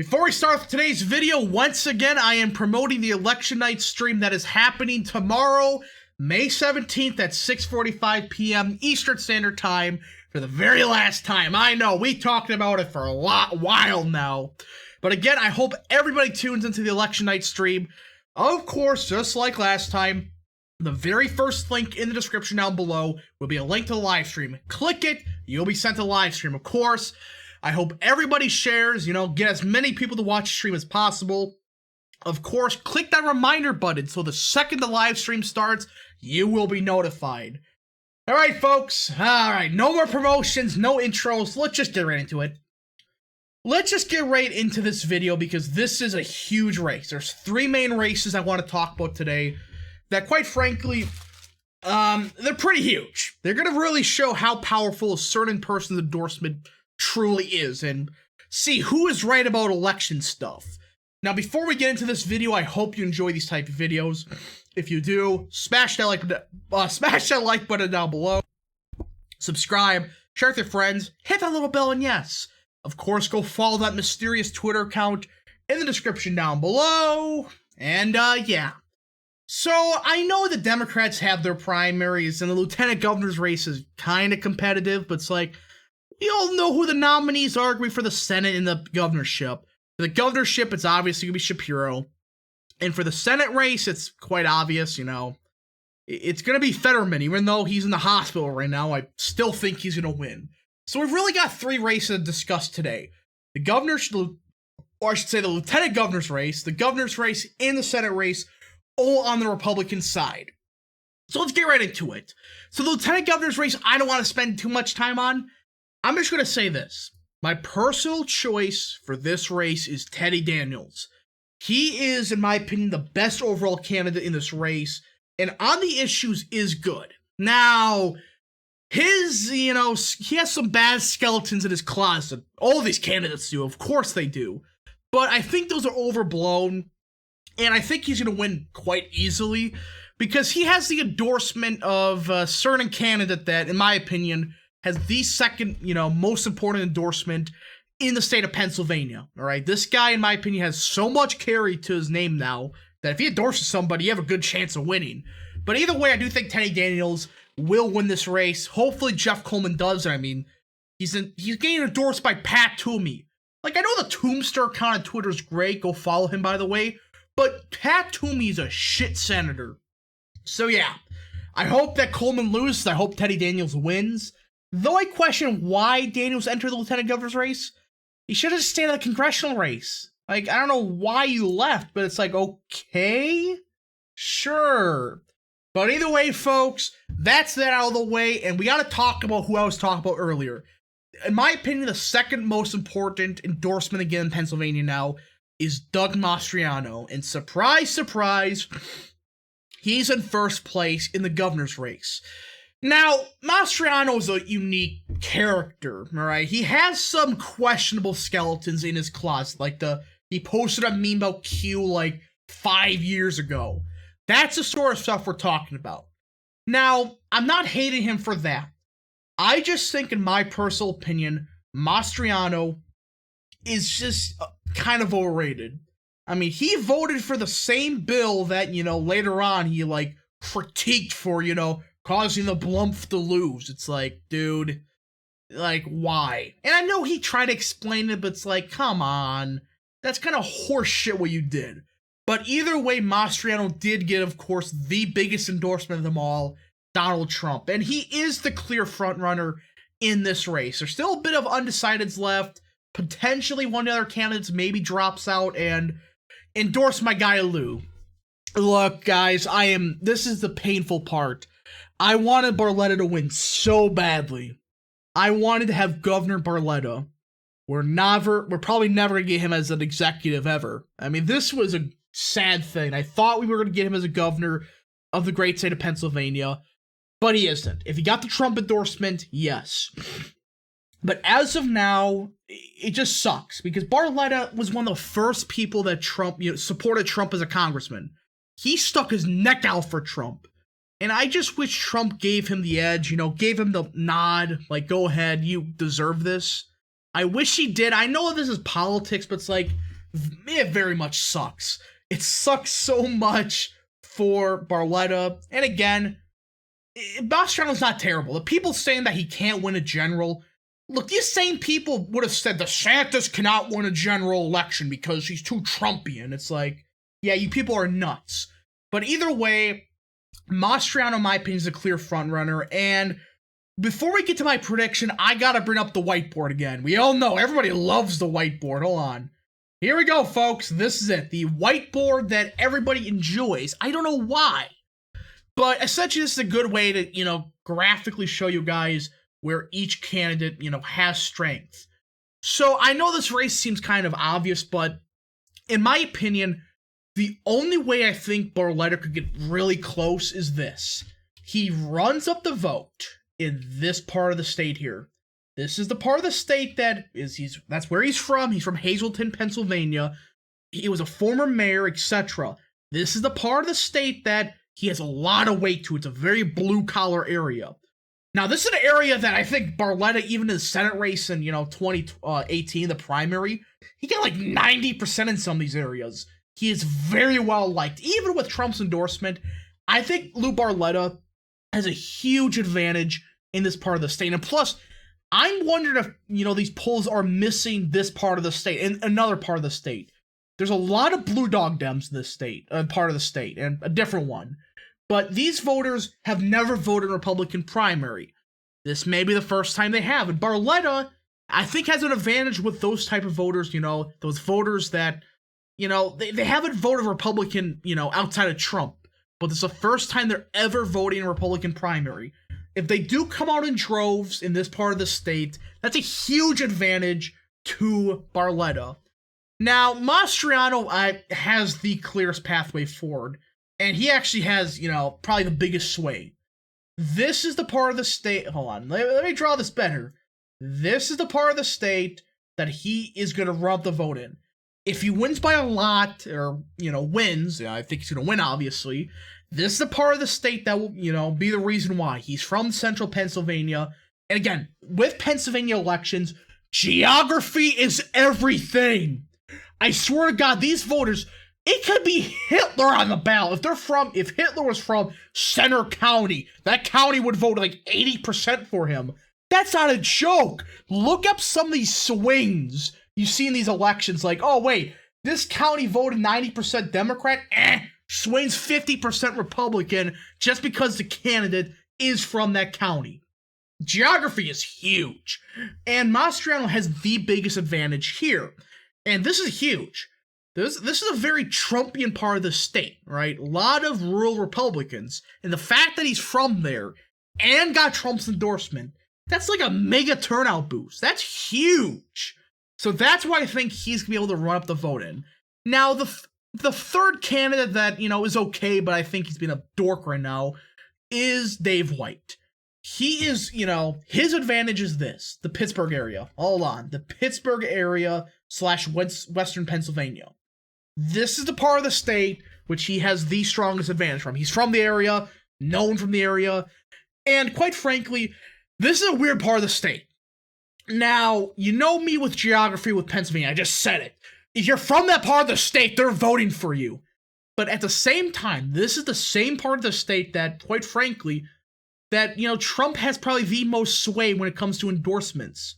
Before we start today's video, once again, I am promoting the election night stream that is happening tomorrow, May 17th at 6:45 p.m. Eastern Standard Time for the very last time. I know, we talked about it for a while now. But again, I hope everybody tunes into the election night stream. Of course, just like last time, the very first link in the description down below will be a link to the live stream. Click it, you'll be sent to the live stream. Of course, I hope everybody shares, get as many people to watch the stream as possible. Of course, click that reminder button so the second the live stream starts, you will be notified. Alright, folks. Alright, no more promotions, no intros. Let's just get right into it. Let's just get right into this video because this is a huge race. There's three main races I want to talk about today that, quite frankly, they're pretty huge. They're going to really show how powerful a certain person's endorsement truly is and see who is right about election stuff. Now, before we get into this video, I hope you enjoy these type of videos. If you do, smash that like button down below. Subscribe, share with your friends, hit that little bell, and yes, of course, go follow that mysterious Twitter account in the description down below. And, yeah. So, I know the Democrats have their primaries, and the lieutenant governor's race is kind of competitive, but it's like, we all know who the nominees are for the Senate and the governorship. For the governorship, it's obviously going to be Shapiro. And for the Senate race, it's quite obvious, It's going to be Fetterman, even though he's in the hospital right now. I still think he's going to win. So we've really got three races to discuss today. The the lieutenant governor's race, the governor's race, and the Senate race, all on the Republican side. So let's get right into it. So the lieutenant governor's race, I don't want to spend too much time on. I'm just going to say this. My personal choice for this race is Teddy Daniels. He is, in my opinion, the best overall candidate in this race, and on the issues is good. Now, he has some bad skeletons in his closet. All these candidates do, of course they do. But I think those are overblown, and I think he's going to win quite easily, because he has the endorsement of a certain candidate that, in my opinion, has the second, most important endorsement in the state of Pennsylvania, all right? This guy, in my opinion, has so much carry to his name now that if he endorses somebody, you have a good chance of winning. But either way, I do think Teddy Daniels will win this race. Hopefully, Jeff Coleman does. I mean, he's getting endorsed by Pat Toomey. Like, I know the Tombster account on Twitter is great. Go follow him, by the way. But Pat Toomey is a shit senator. So, yeah. I hope that Coleman loses. I hope Teddy Daniels wins. Though I question why Daniels entered the lieutenant governor's race, he should have just stayed in the congressional race. Like, I don't know why you left, but it's like, okay, sure. But either way, folks, that's that out of the way, and we gotta talk about who I was talking about earlier. In my opinion, the second most important endorsement again in Pennsylvania now is Doug Mastriano. And surprise, surprise, he's in first place in the governor's race. Now, Mastriano is a unique character, alright? He has some questionable skeletons in his closet, like he posted a meme about Q like 5 years ago. That's the sort of stuff we're talking about. Now, I'm not hating him for that. I just think, in my personal opinion, Mastriano is just kind of overrated. I mean, he voted for the same bill that, later on he, critiqued for, causing the Blumph to lose. It's like, dude, why? And I know he tried to explain it, but it's like, come on. That's kind of horseshit what you did. But either way, Mastriano did get, of course, the biggest endorsement of them all, Donald Trump. And he is the clear frontrunner in this race. There's still a bit of undecideds left. Potentially one of the other candidates maybe drops out and endorse my guy Lou. Look, guys, this is the painful part. I wanted Barletta to win so badly. I wanted to have Governor Barletta. We're probably never going to get him as an executive ever. I mean, this was a sad thing. I thought we were going to get him as a governor of the great state of Pennsylvania, but he isn't. If he got the Trump endorsement, yes. But as of now, it just sucks, because Barletta was one of the first people that supported Trump as a congressman. He stuck his neck out for Trump. And I just wish Trump gave him the edge, gave him the nod, go ahead, you deserve this. I wish he did. I know this is politics, but it's like, it very much sucks. It sucks so much for Barletta. And again, Mastriano's not terrible. The people saying that he can't win a general, look, these same people would have said DeSantis cannot win a general election because he's too Trumpian. It's like, yeah, you people are nuts. But either way, Mastriano, in my opinion, is a clear frontrunner. And before we get to my prediction, I gotta bring up the whiteboard again. We all know, everybody loves the whiteboard. Hold on. Here we go, folks. This is it. The whiteboard that everybody enjoys. I don't know why. But essentially, this is a good way to, graphically show you guys where each candidate, has strength. So I know this race seems kind of obvious, but in my opinion, the only way I think Barletta could get really close is this. He runs up the vote in this part of the state here. This is the part of the state that's where he's from. He's from Hazleton, Pennsylvania. He was a former mayor, etc. This is the part of the state that he has a lot of weight to. It's a very blue-collar area. Now, this is an area that I think Barletta, even in the Senate race in, 2018, the primary, he got like 90% in some of these areas. He is very well liked. Even with Trump's endorsement, I think Lou Barletta has a huge advantage in this part of the state. And plus, I'm wondering if, these polls are missing this part of the state and another part of the state. There's a lot of blue dog Dems in this state, part of the state, and a different one. But these voters have never voted Republican primary. This may be the first time they have. And Barletta, I think, has an advantage with those type of voters, those voters that, they haven't voted Republican, outside of Trump. But this is the first time they're ever voting a Republican primary. If they do come out in droves in this part of the state, that's a huge advantage to Barletta. Now, Mastriano has the clearest pathway forward, and he actually has, probably the biggest sway. This is the part of the state, hold on, let me draw this better. This is the part of the state that he is going to rub the vote in. If he wins by a lot, or, wins, I think he's going to win, obviously, this is the part of the state that will, be the reason why. He's from central Pennsylvania, and again, with Pennsylvania elections, geography is everything. I swear to God, these voters, it could be Hitler on the ballot. If Hitler was from Center County, that county would vote like 80% for him. That's not a joke. Look up some of these swings you see in these elections, like, oh wait, this county voted 90% Democrat, swings 50% Republican just because the candidate is from that county. Geography is huge. And Mastriano has the biggest advantage here. And this is huge. This is a very Trumpian part of the state, right? A lot of rural Republicans. And the fact that he's from there and got Trump's endorsement, that's like a mega turnout boost. That's huge. So that's why I think he's going to be able to run up the vote in. Now, the third candidate that, is okay, but I think he's been a dork right now, is Dave White. He is, his advantage is this, the Pittsburgh area. Hold on. The Pittsburgh area / Western Pennsylvania. This is the part of the state which he has the strongest advantage from. He's from the area, known from the area, and quite frankly, this is a weird part of the state. Now, you know me with geography with Pennsylvania, I just said it. If you're from that part of the state, they're voting for you. But at the same time, this is the same part of the state that, quite frankly, that, Trump has probably the most sway when it comes to endorsements.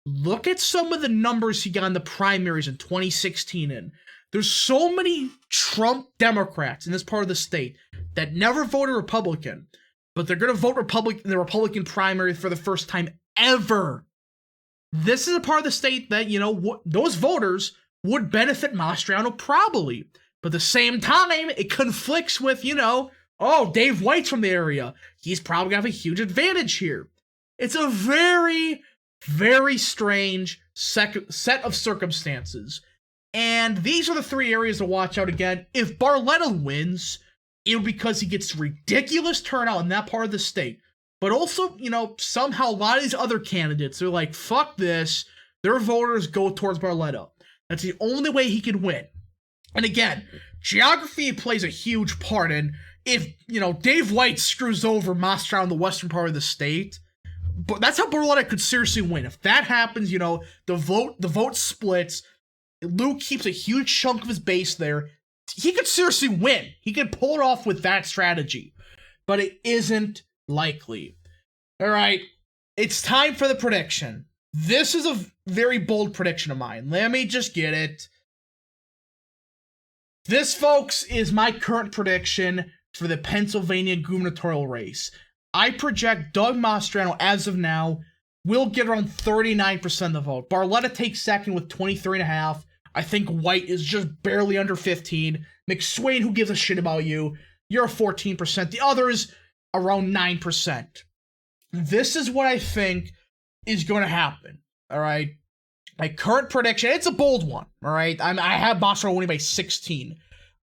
Look at some of the numbers he got in the primaries in 2016 in. There's so many Trump Democrats in this part of the state that never voted Republican, but they're going to vote Republican in the Republican primary for the first time ever. This is a part of the state that, those voters would benefit Mastriano probably. But at the same time, it conflicts with, Dave White's from the area. He's probably going to have a huge advantage here. It's a very, very strange set of circumstances. And these are the three areas to watch out again. If Barletta wins, it would be because he gets ridiculous turnout in that part of the state. But also, somehow a lot of these other candidates are like, fuck this. Their voters go towards Barletta. That's the only way he can win. And again, geography plays a huge part in if, Dave White screws over Mastriano in the western part of the state. But that's how Barletta could seriously win. If that happens, the vote splits. Luke keeps a huge chunk of his base there. He could seriously win. He could pull it off with that strategy. But it isn't likely. All right, it's time for the prediction. This is a very bold prediction of mine. Let me just get it. This, folks, is my current prediction for the Pennsylvania gubernatorial race. I project Doug Mastriano, as of now, will get around 39% of the vote. Barletta takes second with 23.5%. I think White is just barely under 15%. McSwain, who gives a shit about you, you're 14%. The others, around 9%. This is what I think is going to happen, all right? My current prediction, it's a bold one, all right? I have Mastriano winning by 16.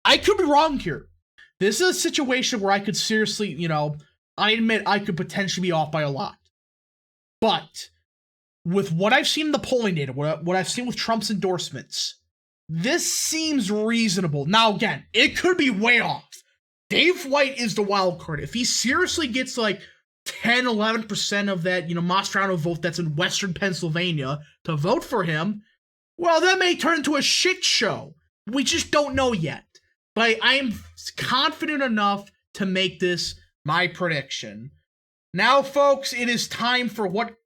I could be wrong here. This is a situation where I could seriously, I admit I could potentially be off by a lot. But with what I've seen in the polling data, what I've seen with Trump's endorsements, this seems reasonable. Now, again, it could be way off. Dave White is the wild card. If he seriously gets like 10, 11% of that, Mastriano vote that's in Western Pennsylvania to vote for him, well, that may turn into a shit show. We just don't know yet. But I am confident enough to make this my prediction. Now, folks, it is time for what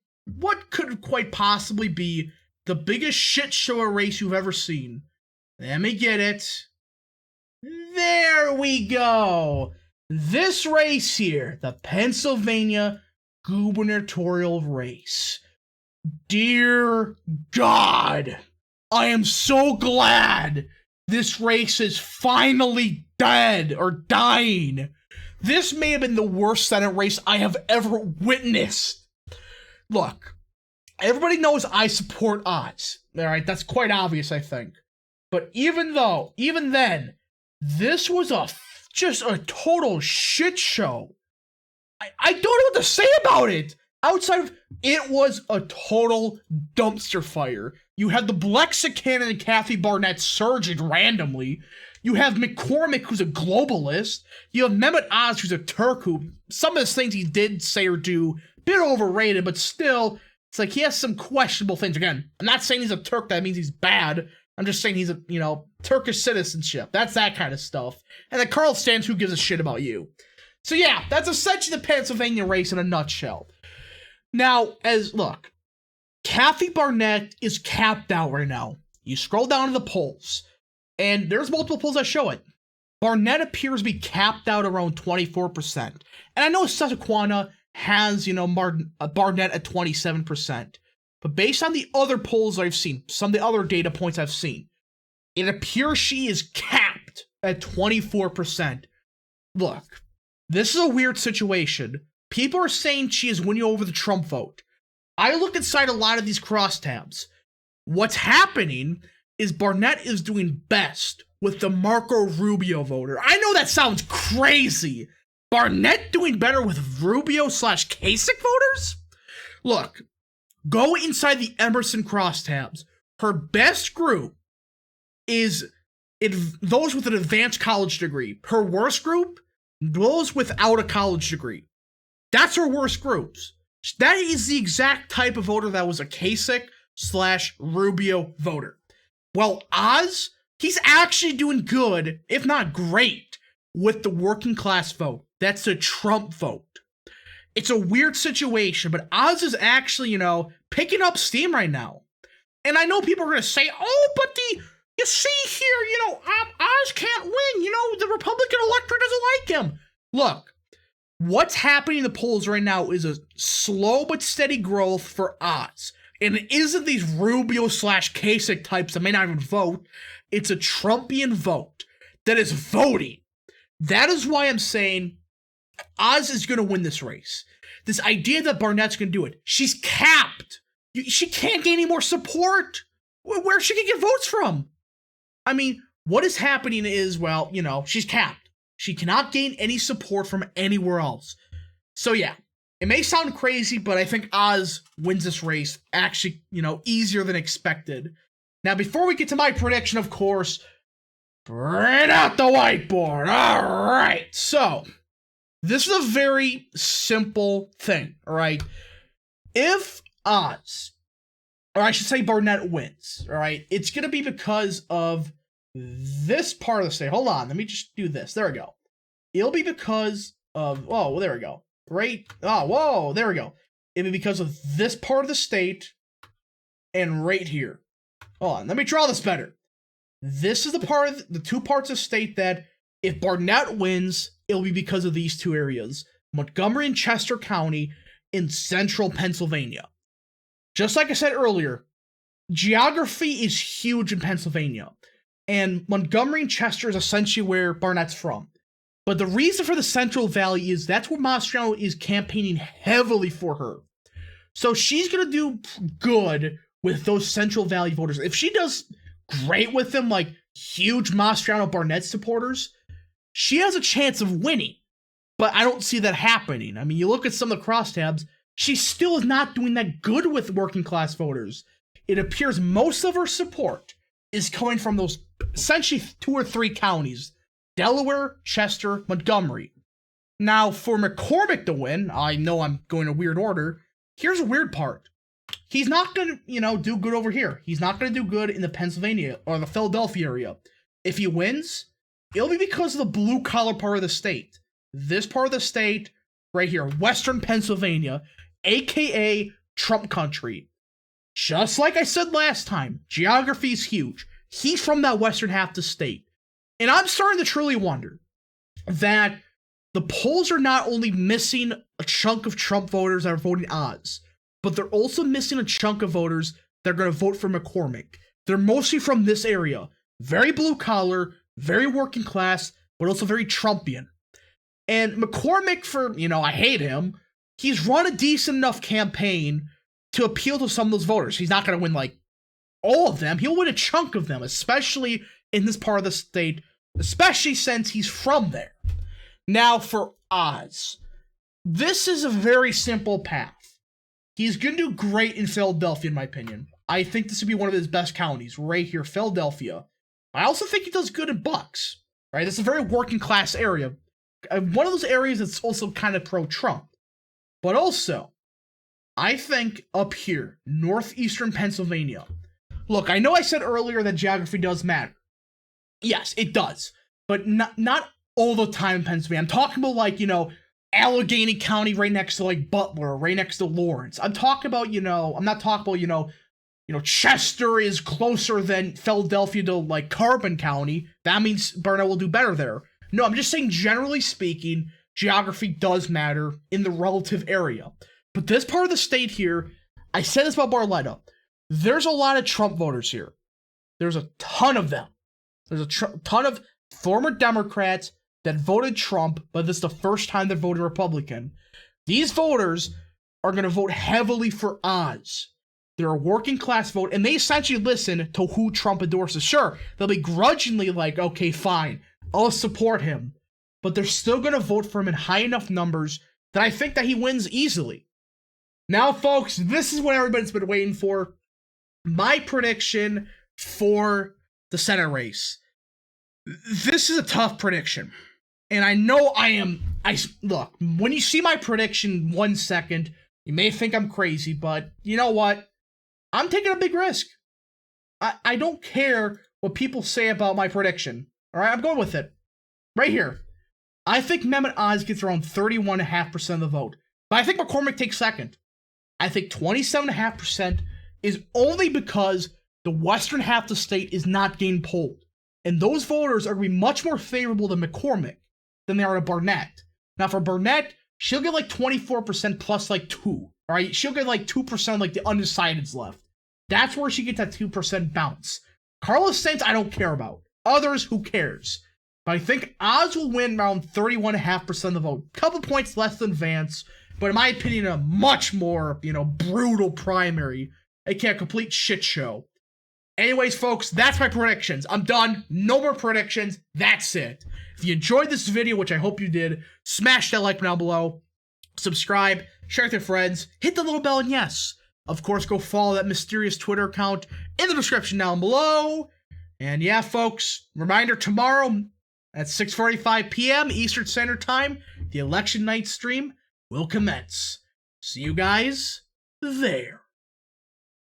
could quite possibly be the biggest shit show race you've ever seen. Let me get it. There we go. This race here, the Pennsylvania gubernatorial race. Dear God, I am so glad this race is finally dead or dying. This may have been the worst Senate race I have ever witnessed. Look, everybody knows I support Oz. All right, that's quite obvious, I think. But even then, this was just a total shit show. I don't know what to say about it. Outside of it was a total dumpster fire. You had the Blexican and Kathy Barnett surging randomly. You have McCormick, who's a globalist. You have Mehmet Oz, who's a Turk, who some of the things he did say or do, a bit overrated, but still, it's like he has some questionable things. Again, I'm not saying he's a Turk, that means he's bad. I'm just saying he's a, Turkish citizenship. That's that kind of stuff. And then Carl Stans, who gives a shit about you. So yeah, that's essentially the Pennsylvania race in a nutshell. Now, look, Kathy Barnett is capped out right now. You scroll down to the polls, and there's multiple polls that show it. Barnett appears to be capped out around 24%. And I know Susquehanna has, Barnett at 27%. But based on the other polls I've seen, some of the other data points I've seen, it appears she is capped at 24%. Look, this is a weird situation. People are saying she is winning over the Trump vote. I looked inside a lot of these crosstabs. What's happening is Barnett is doing best with the Marco Rubio voter. I know that sounds crazy. Barnett doing better with Rubio/Kasich voters? Look, go inside the Emerson crosstabs. Her best group is those with an advanced college degree. Her worst group, those without a college degree. That's her worst groups. That is the exact type of voter that was a Kasich/Rubio voter. Well, Oz, he's actually doing good, if not great, with the working class vote. That's the Trump vote. It's a weird situation, but Oz is actually, picking up steam right now. And I know people are going to say, oh, but you see here, Oz can't win. The Republican electorate doesn't like him. Look, what's happening in the polls right now is a slow but steady growth for Oz. And it isn't these Rubio/Kasich types that may not even vote. It's a Trumpian vote that is voting. That is why I'm saying Oz is going to win this race. This idea that Barnett's going to do it, she's capped. She can't gain any more support. Where she can get votes from? I mean, what is happening is, well, she's capped. She cannot gain any support from anywhere else. So yeah, it may sound crazy, but I think Oz wins this race actually, easier than expected. Now, before we get to my prediction, of course, print out the whiteboard. All right, so this is a very simple thing, all right? If Oz or I should say Barnett wins, all right? It's going to be because of this part of the state. Hold on, let me just do this. There we go. It'll be because of, oh, well, there we go. Right? Oh, whoa, there we go. It'll be because of this part of the state and right here. Hold on, let me draw this better. This is the part of the two parts of state that if Barnett wins, it'll be because of these two areas, Montgomery and Chester County in central Pennsylvania. Just like I said earlier, geography is huge in Pennsylvania, and Montgomery and Chester is essentially where Barnett's from. But the reason for the Central Valley is that's where Mastriano is campaigning heavily for her. So she's going to do good with those Central Valley voters. If she does great with them, like huge Mastriano Barnett supporters, she has a chance of winning. But I don't see that happening. I mean, you look at some of the crosstabs, she still is not doing that good with working class voters. It appears most of her support is coming from those essentially 2 or 3 counties: Delaware, Chester, Montgomery. Now, for McCormick to win, I know I'm going in a weird order. Here's a weird part. He's not going to, do good over here. He's not going to do good in the Pennsylvania or the Philadelphia area. If he wins, it'll be because of the blue-collar part of the state. This part of the state, right here, Western Pennsylvania, a.k.a. Trump country. Just like I said last time, geography is huge. He's from that western half of the state. And I'm starting to truly wonder that the polls are not only missing a chunk of Trump voters that are voting odds, but they're also missing a chunk of voters that are going to vote for McCormick. They're mostly from this area. Very blue-collar, very working class, but also very Trumpian. And McCormick, for, I hate him, he's run a decent enough campaign to appeal to some of those voters. He's not going to win, all of them. He'll win a chunk of them, especially in this part of the state, especially since he's from there. Now, for Oz, this is a very simple path. He's going to do great in Philadelphia, in my opinion. I think this would be one of his best counties, right here, Philadelphia. I also think he does good in Bucks, right? This is a very working-class area. One of those areas that's also kind of pro-Trump. But also, I think up here, northeastern Pennsylvania. Look, I know I said earlier that geography does matter. Yes, it does. But not all the time in Pennsylvania. I'm talking about, Allegheny County right next to, Butler, right next to Lawrence. I'm talking about, I'm not talking about, Chester is closer than Philadelphia to, Carbon County. That means Barnett will do better there. No, I'm just saying, generally speaking, geography does matter in the relative area. But this part of the state here, I said this about Barletta, there's a lot of Trump voters here. There's a ton of them. There's a ton of former Democrats that voted Trump, but this is the first time they're voting Republican. These voters are going to vote heavily for Oz. They're a working class vote, and they essentially listen to who Trump endorses. Sure, they'll be grudgingly okay, fine, I'll support him. But they're still going to vote for him in high enough numbers that I think that he wins easily. Now, folks, this is what everybody's been waiting for. My prediction for the Senate race. This is a tough prediction. And I know look, when you see my prediction 1 second, you may think I'm crazy, but you know what? I'm taking a big risk. I don't care what people say about my prediction. All right, I'm going with it. Right here. I think Mehmet Oz gets around 31.5% of the vote. But I think McCormick takes second. I think 27.5% is only because the western half of the state is not getting polled. And those voters are going to be much more favorable to McCormick than they are to Barnett. Now, for Barnett, she'll get 24% plus 2. All right, she'll get 2% the undecideds left. That's where she gets that 2% bounce. Carlos Sainz, I don't care about. Others, who cares? But I think Oz will win around 31.5% of the vote. Couple points less than Vance, but in my opinion, a much more, brutal primary. A complete shit show. Anyways, folks, that's my predictions. I'm done. No more predictions. That's it. If you enjoyed this video, which I hope you did, smash that like button down below. Subscribe, share with your friends, hit the little bell, and yes, of course, go follow that mysterious Twitter account in the description down below. And yeah, folks, reminder, tomorrow at 6:45 p.m. Eastern Standard Time, the election night stream will commence. See you guys there.